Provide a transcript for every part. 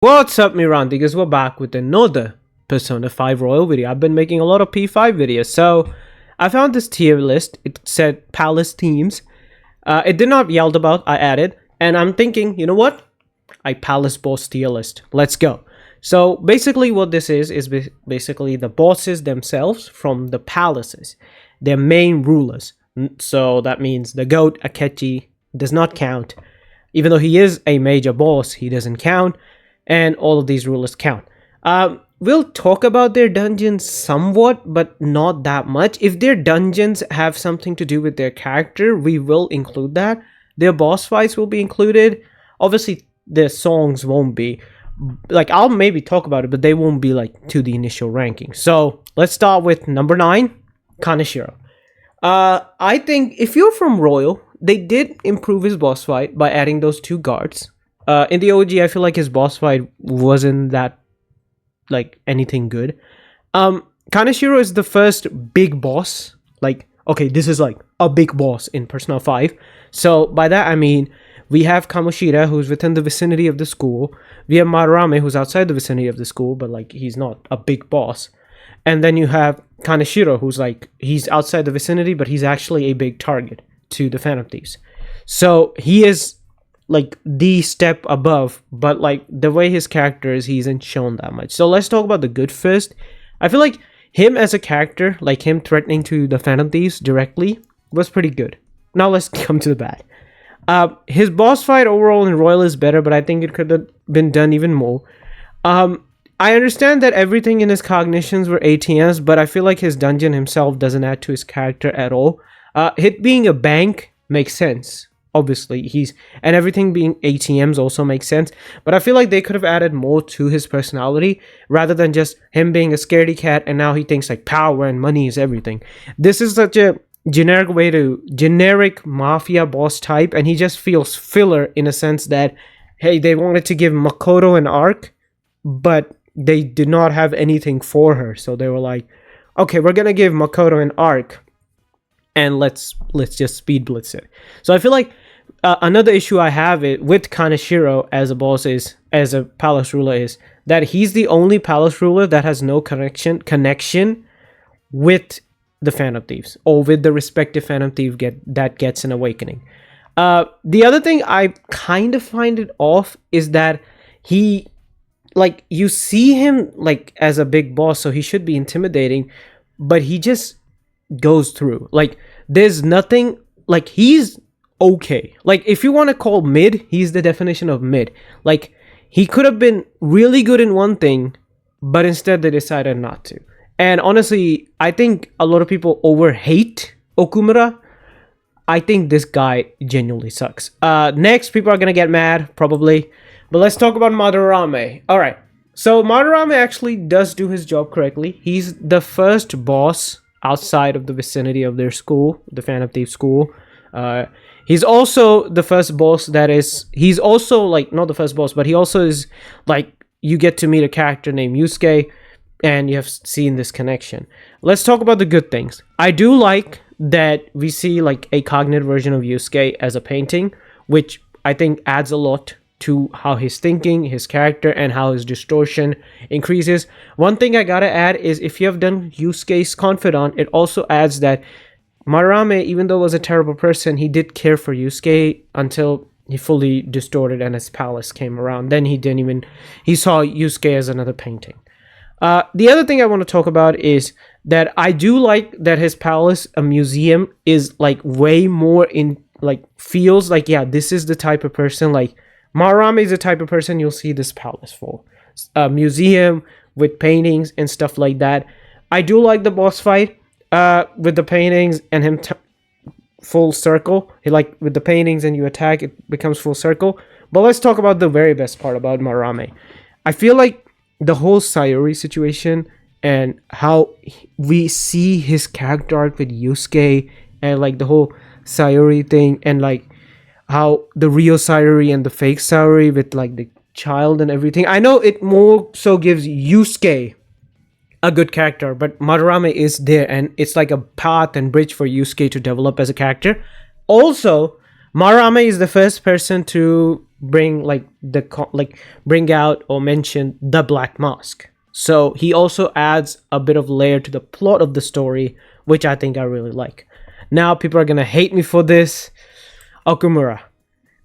What's up, Mirandigas? We're back with another Persona 5 Royal video. I've been making a lot of P5 videos, so I found this tier list. It said Palace Teams. It did not have Yaldabaoth, I added, and I'm thinking, you know what? I Palace Boss tier list. Let's go. So basically what this is basically the bosses themselves from the palaces. Their main rulers. So that means the GOAT, Akechi, does not count. Even though he is a major boss, he doesn't count. And all of these rulers count. We'll talk about their dungeons somewhat, but not that much. If their dungeons have something to do with their character, we will include that. Their boss fights will be included. Obviously, their songs won't be. Like, I'll maybe talk about it, but they won't be, like, to the initial ranking. So, let's start with number 9, Kaneshiro. I think if you're from Royal, they did improve his boss fight by adding those 2 guards. In the OG, I feel like his boss fight wasn't that, like, anything good. Kaneshiro is the first big boss. Like, okay, this is, like, a big boss in Persona 5. So, by that, I mean, we have Kamoshida, who's within the vicinity of the school. We have Madarame, who's outside the vicinity of the school, but, like, he's not a big boss. And then you have Kaneshiro, who's, like, he's outside the vicinity, but he's actually a big target to the Phantom Thieves. So, he is like the step above, but like the way his character is, he isn't shown that much. So let's talk about the good first. I feel like him as a character, like him threatening to the Phantom Thieves directly, was pretty good. Now let's come to the bad. His boss fight overall in Royal is better, but I think it could have been done even more. I understand that everything in his cognitions were ATMs, but I feel like his dungeon himself doesn't add to his character at all. It being a bank makes sense. Obviously, and everything being ATMs also makes sense, but I feel like they could have added more to his personality rather than just him being a scaredy cat and now he thinks like power and money is everything. This is such a generic mafia boss type, and he just feels filler in a sense that, hey, they wanted to give Makoto an arc, but they did not have anything for her, so they were like, okay, we're gonna give Makoto an arc and let's just speed blitz it. So I feel like another issue I have with Kaneshiro as a boss as a palace ruler is that he's the only palace ruler that has no connection with the Phantom Thieves or with the respective Phantom Thief that gets an awakening. The other thing I kind of find it off is that he, like, you see him like as a big boss, so he should be intimidating, but he just goes through. Like, there's nothing, like, he's okay. Like, if you want to call mid, he's the definition of mid. Like, he could have been really good in one thing, but instead they decided not to. And honestly, I think a lot of people overhate Okumura. I think this guy genuinely sucks. Next, people are gonna get mad, probably. But let's talk about Madarame. Alright, so Madarame actually does do his job correctly. He's the first boss outside of the vicinity of their school, the Phantom Thief school. He's also the first boss that is, he's also like, not the first boss, but he also is like, you get to meet a character named Yusuke, and you have seen this connection. Let's talk about the good things. I do like that we see like a cognitive version of Yusuke as a painting, which I think adds a lot to how he's thinking, his character, and how his distortion increases. One thing I gotta add is if you have done Yusuke's Confidant, it also adds that Madarame, even though was a terrible person, he did care for Yusuke until he fully distorted and his palace came around. Then he saw Yusuke as another painting. The other thing I want to talk about is that I do like that his palace, a museum, is like way more in, like, feels like, yeah, this is the type of person, like, Madarame is the type of person you'll see this palace for. A museum with paintings and stuff like that. I do like the boss fight with the paintings and him full circle. He, like, with the paintings and you attack, it becomes full circle. But let's talk about the very best part about Madarame. I feel like the whole Sayuri situation and how we see his character arc with Yusuke and like the whole Sayuri thing and like how the real Sayuri and the fake Sayuri with like the child and everything. I know it more so gives Yusuke a good character, but Madarame is there and it's like a path and bridge for Yusuke to develop as a character. Also, Madarame is the first person to bring bring out or mention the Black Mask. So he also adds a bit of layer to the plot of the story, which I think I really like. Now people are gonna hate me for this. Okumura.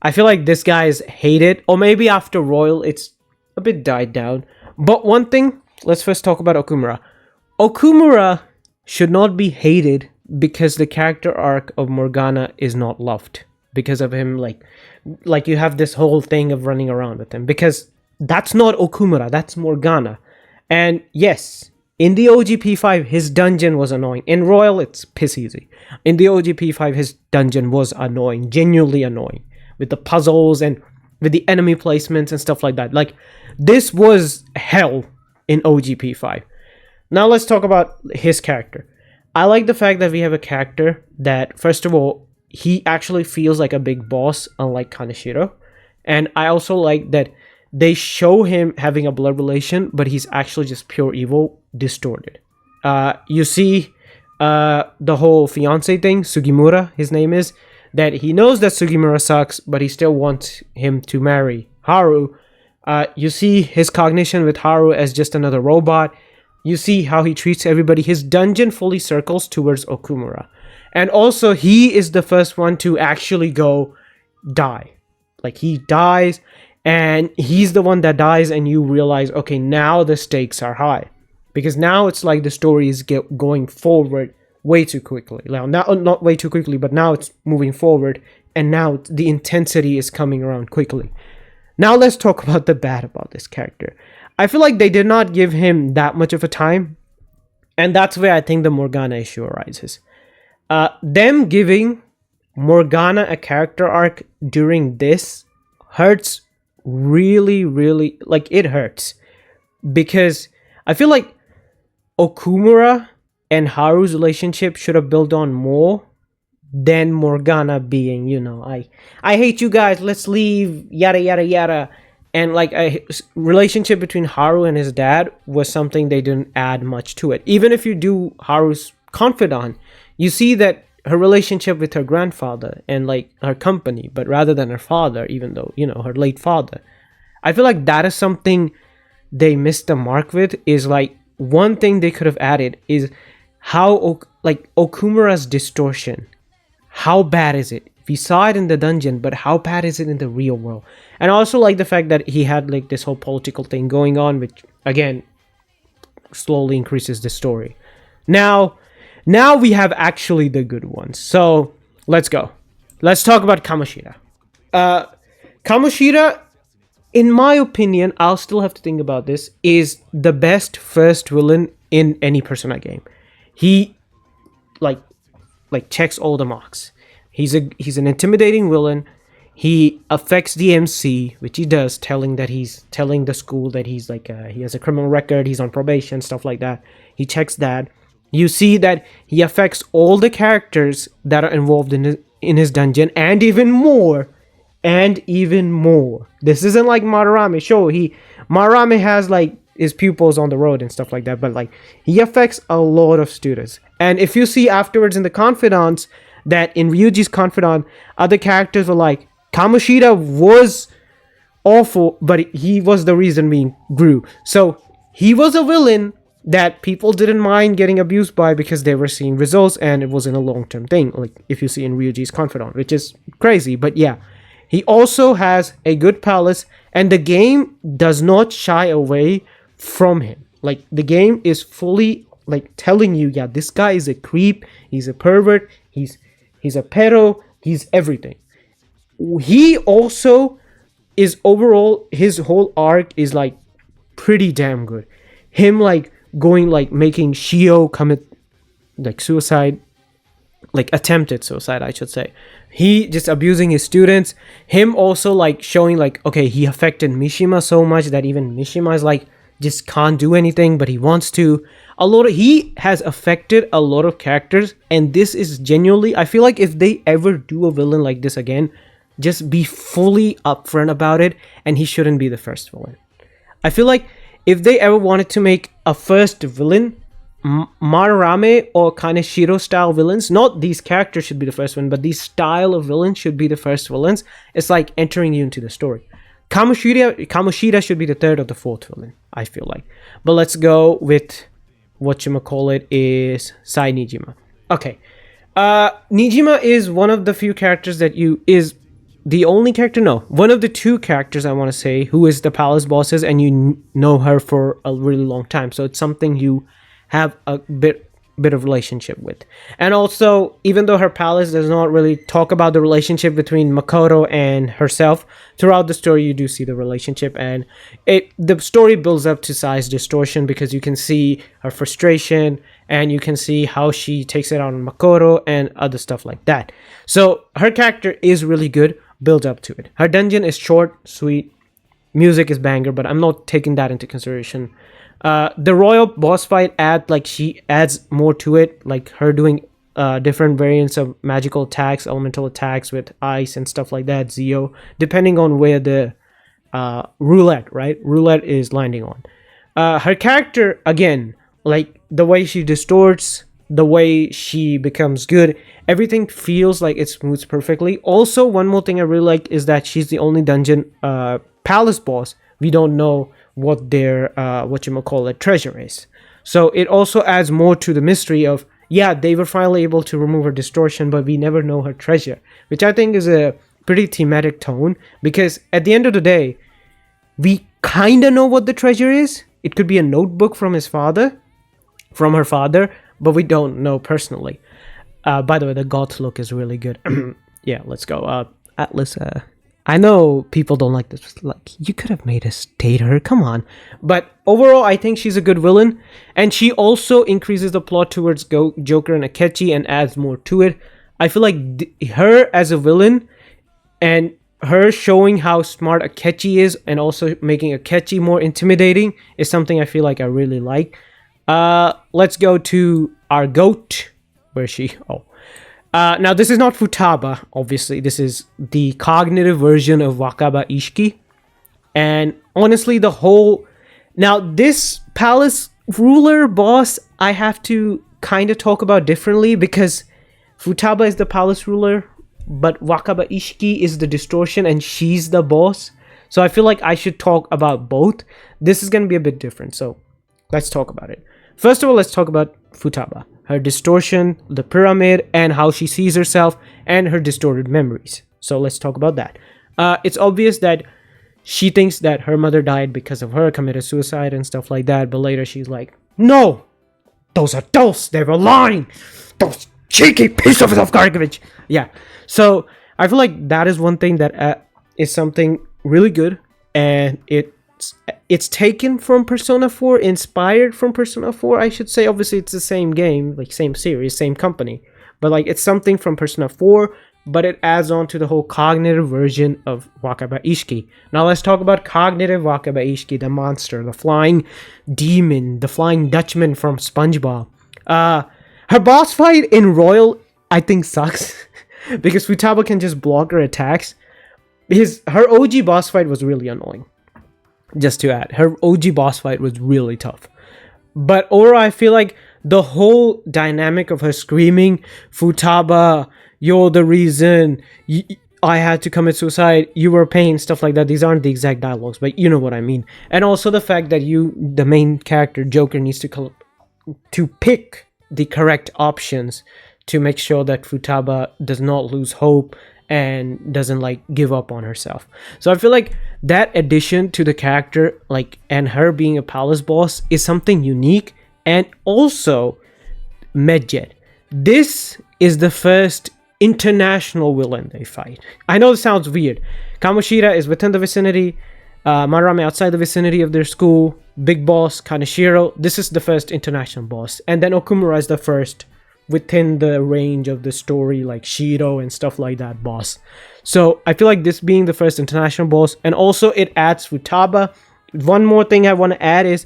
I feel like this guy is hated, or maybe after Royal it's a bit died down. But one thing, let's first talk about Okumura. Okumura should not be hated because the character arc of Morgana is not loved. Because of him, like you have this whole thing of running around with him. Because that's not Okumura, that's Morgana. And yes, in the OGP5, his dungeon was annoying. In Royal, it's piss easy. In the OGP5, his dungeon was annoying, genuinely annoying. With the puzzles and with the enemy placements and stuff like that. Like, this was hell in OGP5. Now let's talk about his character. I like the fact that we have a character that, first of all, he actually feels like a big boss, unlike Kaneshiro. And I also like that they show him having a blood relation, but he's actually just pure evil, distorted. You see the whole fiance thing, Sugimura, his name is, that he knows that Sugimura sucks, but he still wants him to marry Haru. You see his cognition with Haru as just another robot. You see how he treats everybody. His dungeon fully circles towards Okumura. And also, he is the first one to actually go die. Like, he dies, and he's the one that dies, and you realize, okay, now the stakes are high. Because now it's like the story is going forward way too quickly. Now, not way too quickly, but now it's moving forward, and now the intensity is coming around quickly. Now let's talk about the bad about this character. I feel like they did not give him that much of a time, and that's where I think the Morgana issue arises. Them giving Morgana a character arc during this hurts really, really, like, it hurts. Because I feel like Okumura and Haru's relationship should have built on more than Morgana being, you know, I hate you guys, let's leave, yada, yada, yada. And like a relationship between Haru and his dad was something they didn't add much to it. Even if you do Haru's confidant, you see that her relationship with her grandfather and like her company, but rather than her father, even though, you know, her late father. I feel like that is something they missed the mark with. Is like, one thing they could have added is how Okumura's distortion. How bad is it? We saw it in the dungeon, but how bad is it in the real world? And I also like the fact that he had like this whole political thing going on, which again slowly increases the story. Now we have actually the good ones. So let's go. Let's talk about Kamoshida. Kamoshida, in my opinion, I'll still have to think about this, is the best first villain in any Persona game. He like checks all the marks. He's an intimidating villain. He affects the MC, which he does, telling the school that he's like he has a criminal record, he's on probation, stuff like that. He checks that. You see that he affects all the characters that are involved in his dungeon, and even more. This isn't like Madarame. Sure, Madarame has like his pupils on the road and stuff like that, but like he affects a lot of students. And if you see afterwards in the confidants, that in Ryuji's confidant, other characters were like, Kamoshida was awful, but he was the reason we grew. So he was a villain that people didn't mind getting abused by because they were seeing results, and it wasn't a long-term thing, like if you see in Ryuji's confidant, which is crazy. But yeah, he also has a good palace, and the game does not shy away from him. Like, the game is fully like telling you, yeah, this guy is a creep, he's a pervert, he's a pedo, he's everything. He also is, overall, his whole arc is like pretty damn good. Him like going like making Shido commit like suicide, like attempted suicide, I should say. He just abusing his students. Him also like showing like, okay, he affected Mishima so much that even Mishima is like just can't do anything, but he wants to. He has affected a lot of characters, and this is genuinely, I feel like if they ever do a villain like this again, just be fully upfront about it, and he shouldn't be the first villain. I feel like if they ever wanted to make a first villain Madarame or Kaneshiro style villains. Not these characters should be the first one, but these style of villains should be the first villains. It's like entering you into the story. Kamoshida should be the third or the fourth villain, I feel like. But let's go with whatchamacallit is Sae Niijima. Okay. Niijima is one of the few characters that is the only character, no, one of the two characters I want to say who is the palace bosses, and you know her for a really long time. So it's something you have a bit of relationship with. And also, even though her palace does not really talk about the relationship between Makoto and herself, throughout the story you do see the relationship, and the story builds up to Sae's distortion because you can see her frustration and you can see how she takes it out on Makoto and other stuff like that. So her character is really good, build up to it. Her dungeon is short, sweet, music is banger, but I'm not taking that into consideration. The royal boss fight she adds more to it, like her doing different variants of magical attacks, elemental attacks with ice and stuff like that, Zeo, depending on where the roulette is landing on. Her character, again, like the way she distorts, the way she becomes good, everything feels like it smooths perfectly. Also, one more thing I really like is that she's the only dungeon palace boss we don't know what their treasure is. So it also adds more to the mystery of, yeah, they were finally able to remove her distortion, but we never know her treasure, which I think is a pretty thematic tone, because at the end of the day, we kind of know what the treasure is. It could be a notebook from her father, but we don't know personally. By the way, the goth look is really good. Yeah, let's go. Atlas, I know people don't like this. Like, you could have made us date her. Come on. But overall, I think she's a good villain. And she also increases the plot towards Joker and Akechi and adds more to it. I feel like her as a villain and her showing how smart Akechi is and also making Akechi more intimidating is something I feel like I really like. Let's go to our goat. Where is she? Oh. Now, this is not Futaba, obviously. This is the cognitive version of Wakaba Ishiki. And honestly, now, this palace ruler boss, I have to kind of talk about differently, because Futaba is the palace ruler, but Wakaba Ishiki is the distortion, and she's the boss. So I feel like I should talk about both. This is going to be a bit different, so let's talk about it. First of all, let's talk about Futaba. Her distortion, the pyramid, and how she sees herself, and her distorted memories. So let's talk about that. It's obvious that she thinks that her mother died because of her, committed suicide and stuff like that, but later she's like, no! Those adults, they were lying! Those cheeky piece of garbage! Yeah, so I feel like that is one thing that is something really good, and it's taken from Persona 4, inspired from Persona 4, I should say. Obviously, it's the same game, like same series, same company. But like, it's something from Persona 4, but it adds on to the whole cognitive version of Wakaba Ishiki. Now let's talk about cognitive Wakaba Ishiki, the monster, the flying demon, the flying Dutchman from SpongeBob. Her boss fight in Royal, I think, sucks. Because Futaba can just block her attacks. Her OG boss fight was really annoying. Just to add, her OG boss fight was really tough. But overall, I feel like the whole dynamic of her screaming, Futaba, you're the reason I had to commit suicide, you were pain, stuff like that. These aren't the exact dialogues, but you know what I mean. And also the fact that the main character, Joker, needs to pick the correct options to make sure that Futaba does not lose hope and doesn't like give up on herself. So I feel like that addition to the character, like, and her being a palace boss, is something unique. And also Medjet, this is the first international villain they fight. I know this sounds weird. Kamoshida is within the vicinity, Madarame outside the vicinity of their school, big boss Kaneshiro, this is the first international boss, and then Okumura is the first within the range of the story, like Shido and stuff like that, boss. So I feel like this being the first international boss, and also it adds Futaba. One more thing I want to add is,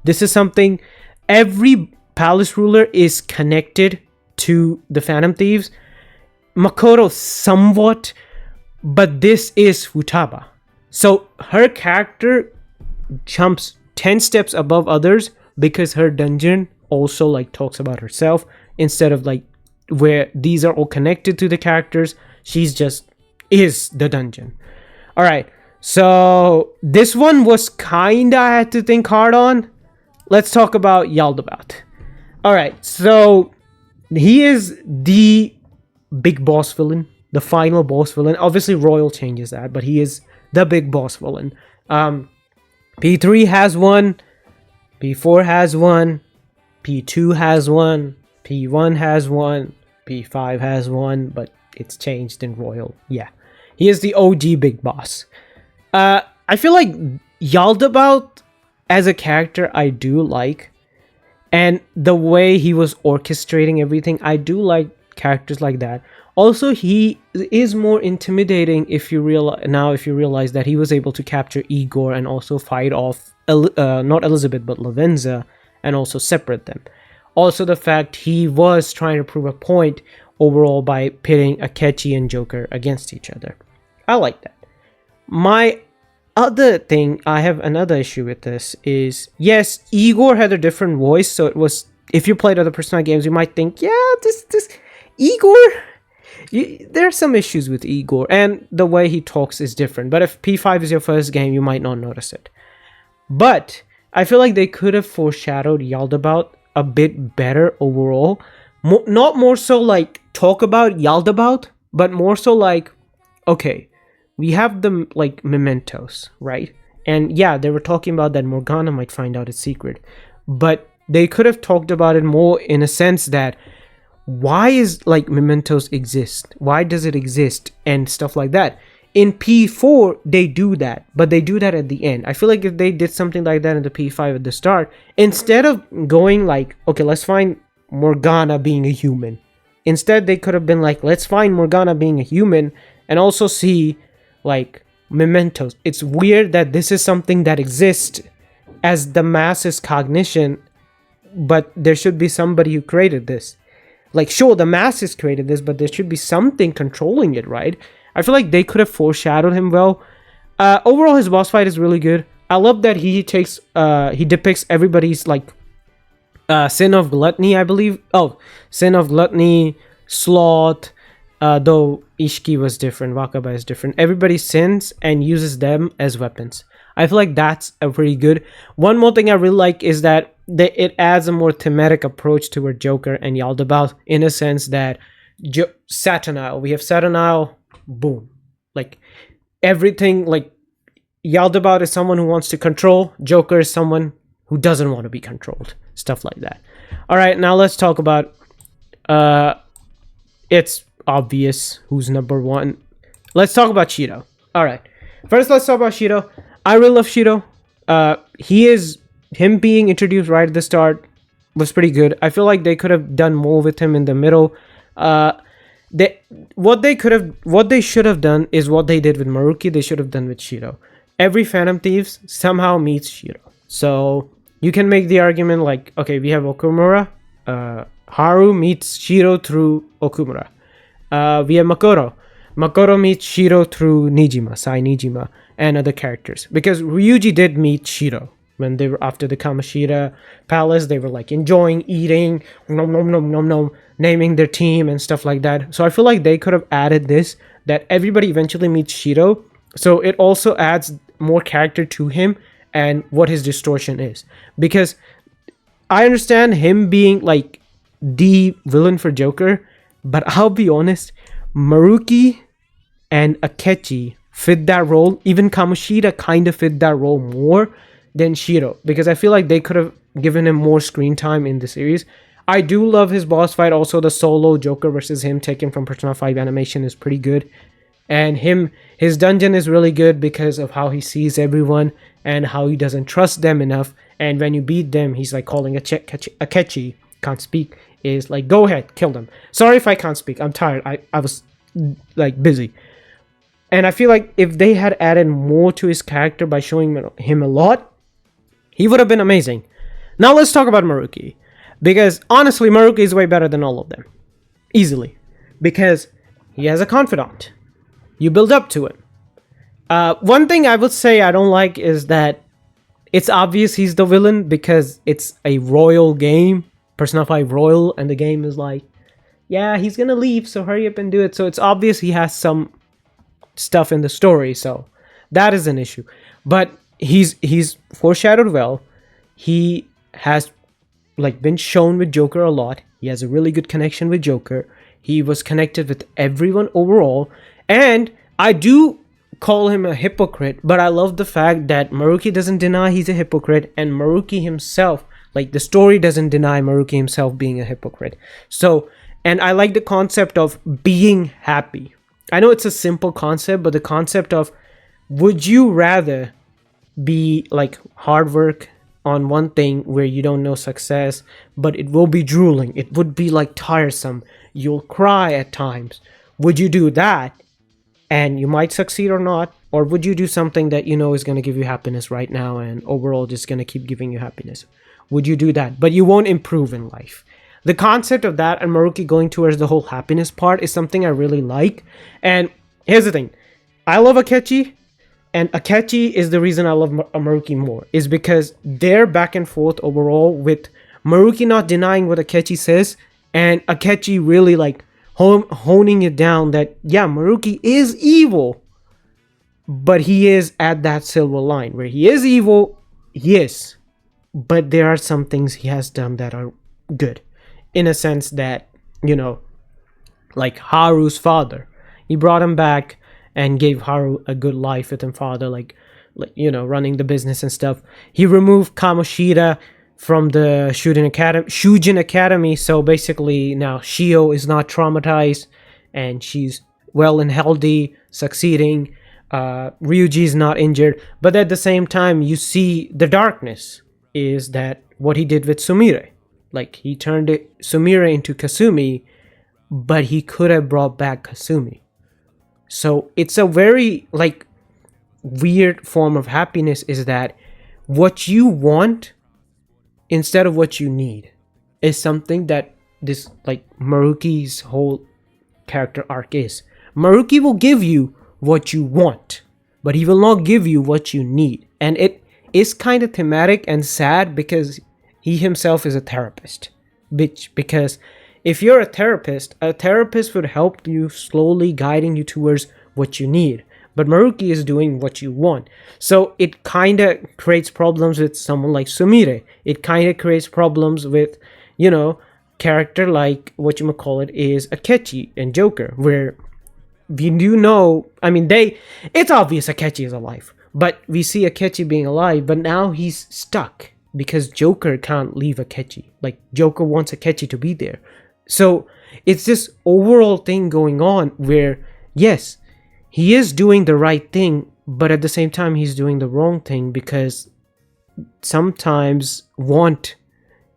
this is something, every palace ruler is connected to the Phantom Thieves. Makoto somewhat, but this is Futaba. So her character jumps 10 steps above others because her dungeon also like talks about herself instead of like where these are all connected to the characters. She's just is the dungeon. All right, so this one was kinda, I had to think hard on. Let's talk about Yaldabaoth. All right, so he is the big boss villain, the final boss villain. Obviously, Royal changes that, but he is the big boss villain. P3 has one, P4 has one, P2 has one, P1 has one, P5 has one, but it's changed in Royal. Yeah, he is the OG big boss. I feel like Yaldabaoth as a character I do like, and the way he was orchestrating everything, I do like characters like that. Also, he is more intimidating if you realize that he was able to capture Igor and also fight off not Elizabeth but Lavenza and also separate them. Also, the fact he was trying to prove a point overall by pitting Akechi and Joker against each other. I like that. My other thing, I have another issue with this is, yes, Igor had a different voice, so it was, if you played other Persona games, you might think, yeah, this Igor, there are some issues with Igor, and the way he talks is different. But if P5 is your first game, you might not notice it. But I feel like they could have foreshadowed Yaldabaoth a bit better overall. Not more so like talk about Yaldabaoth, but more so like, okay, we have the like mementos, right? And yeah, they were talking about that Morgana might find out its secret, but they could have talked about it more in a sense that why is like mementos exist? Why does it exist? And stuff like that. In P4, they do that, but they do that at the end. I feel like if they did something like that in the P5 at the start, instead of going like, okay, let's find Morgana being a human. Instead, they could have been like, let's find Morgana being a human and also see like mementos. It's weird that this is something that exists as the masses cognition, but there should be somebody who created this. Like, sure, the masses created this, but there should be something controlling it, right? I feel like they could have foreshadowed him well. Overall, his boss fight is really good. I love that he depicts everybody's like sin of gluttony, I believe. Oh, sin of gluttony, sloth. Though Ishiki was different, Wakaba is different. Everybody sins and uses them as weapons. I feel like that's a pretty good. One more thing I really like is that it adds a more thematic approach to where Joker and Yaldabaoth, in a sense that Saturnile. We have Saturnile, boom. Like everything, like Yaldabaoth is someone who wants to control. Joker is someone who doesn't want to be controlled. Stuff like that. All right, now let's talk about it's obvious who's number one. Let's talk about Shido. All right, first let's talk about Shido. I really love Shido. Him being introduced right at the start was pretty good. I feel like they could have done more with him in the middle. What they should have done is what they did with Maruki. They should have done with Shido. Every Phantom Thieves somehow meets Shido. So you can make the argument like, okay, we have Okumura. Haru meets Shido through Okumura. We have Makoto. Makoto meets Shido through Niijima, Sae Niijima, and other characters. Because Ryuji did meet Shido when they were after the Kamoshida palace. They were like enjoying eating, nom nom nom nom nom, naming their team and stuff like that. So I feel like they could have added this, that everybody eventually meets Shido. So it also adds more character to him and what his distortion is. Because I understand him being like the villain for Joker, but I'll be honest, Maruki and Akechi fit that role. Even Kamoshida kind of fit that role more than Shido, because I feel like they could have given him more screen time in the series. I do love his boss fight. Also, the solo Joker versus him taken from Persona 5 animation is pretty good. And his dungeon is really good because of how he sees everyone and how he doesn't trust them enough. And when you beat them, he's like calling Akechi, can't speak, is like, go ahead, kill them. Sorry if I can't speak, I'm tired. I was like busy. And I feel like if they had added more to his character by showing him a lot, he would have been amazing. Now let's talk about Maruki. Because honestly, Maruki is way better than all of them. Easily. Because he has a confidant. You build up to him. One thing I would say I don't like is that it's obvious he's the villain because it's a royal game. Persona 5 Royal, and the game is like, yeah, he's gonna leave, so hurry up and do it. So it's obvious he has some stuff in the story, so that is an issue. But he's foreshadowed well. He has like been shown with Joker a lot. He has a really good connection with Joker. He was connected with everyone overall, and I do call him a hypocrite, but I love the fact that Maruki doesn't deny he's a hypocrite, and Maruki himself, like the story doesn't deny Maruki himself being a hypocrite. So, and I like the concept of being happy. I know it's a simple concept, but the concept of, would you rather be like hard work on one thing where you don't know success, but it will be drooling, it would be like tiresome, you'll cry at times. Would you do that and you might succeed or not? Or would you do something that you know is going to give you happiness right now and overall just going to keep giving you happiness? Would you do that? But you won't improve in life. The concept of that and Maruki going towards the whole happiness part is something I really like. And here's the thing. I love Akechi. And Akechi is the reason I love Maruki more. Is because they're back and forth overall with Maruki not denying what Akechi says. And Akechi really like honing it down that, yeah, Maruki is evil. But he is at that silver line. Where he is evil, yes. But there are some things he has done that are good. In a sense that, you know, like Haru's father. He brought him back and gave Haru a good life with him father, like you know, running the business and stuff. He removed Kamoshida from the Shujin Academy, so basically now Shio is not traumatized and she's well and healthy, succeeding. Ryuji's not injured, but at the same time you see the darkness is that what he did with Sumire. Like he turned Sumire into Kasumi, but he could have brought back Kasumi. So it's a very like weird form of happiness is that what you want instead of what you need is something that this like Maruki's whole character arc is. Maruki will give you what you want, but he will not give you what you need. And it is kind of thematic and sad because he himself is a therapist. Because if you're a therapist would help you slowly guiding you towards what you need. But Maruki is doing what you want. So it kind of creates problems with someone like Sumire. It kind of creates problems with, you know, character like whatchamacallit is Akechi and Joker. Where we do know, I mean, it's obvious Akechi is alive. But we see Akechi being alive, but now he's stuck. Because Joker can't leave Akechi. Like, Joker wants Akechi to be there. So, it's this overall thing going on where, yes, he is doing the right thing, but at the same time, he's doing the wrong thing because sometimes want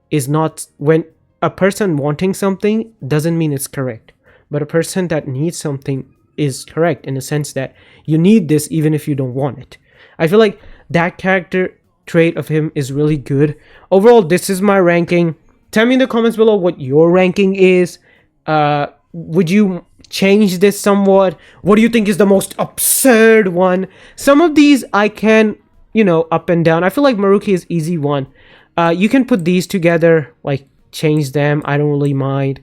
is not... When a person wanting something doesn't mean it's correct. But a person that needs something is correct in the sense that you need this even if you don't want it. I feel like that character trait of him is really good. Overall, this is my ranking. Tell me in the comments below what your ranking is. Would you change this somewhat? What do you think is the most absurd one? Some of these I can, you know, up and down. I feel like Maruki is easy one. You can put these together, like change them. I don't really mind.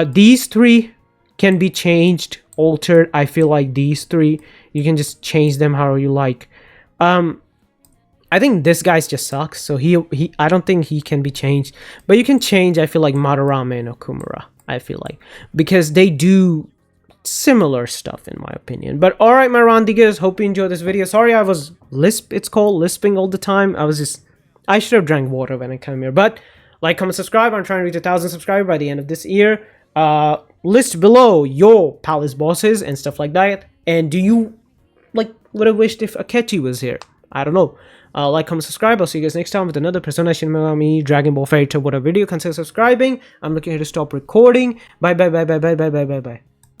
These three can be changed, altered. I feel like these three, you can just change them however you like. I think this guy's just sucks, so I don't think he can be changed. But you can change, I feel like, Madarame and Okumura, I feel like. Because they do similar stuff, in my opinion. But alright, my Randigas, hope you enjoyed this video. Sorry I was lisping all the time. I should have drank water when I came here. But, like, comment, subscribe. I'm trying to reach 1,000 subscribers by the end of this year. List below your palace bosses and stuff like that. And do you, like, would have wished if Akechi was here? I don't know. Like, comment, subscribe. I'll see you guys next time with another Persona Shin Megami Dragon Ball Fairy Tale whatever video. Consider subscribing. I'm looking here to stop recording. Bye bye bye bye bye bye bye bye bye.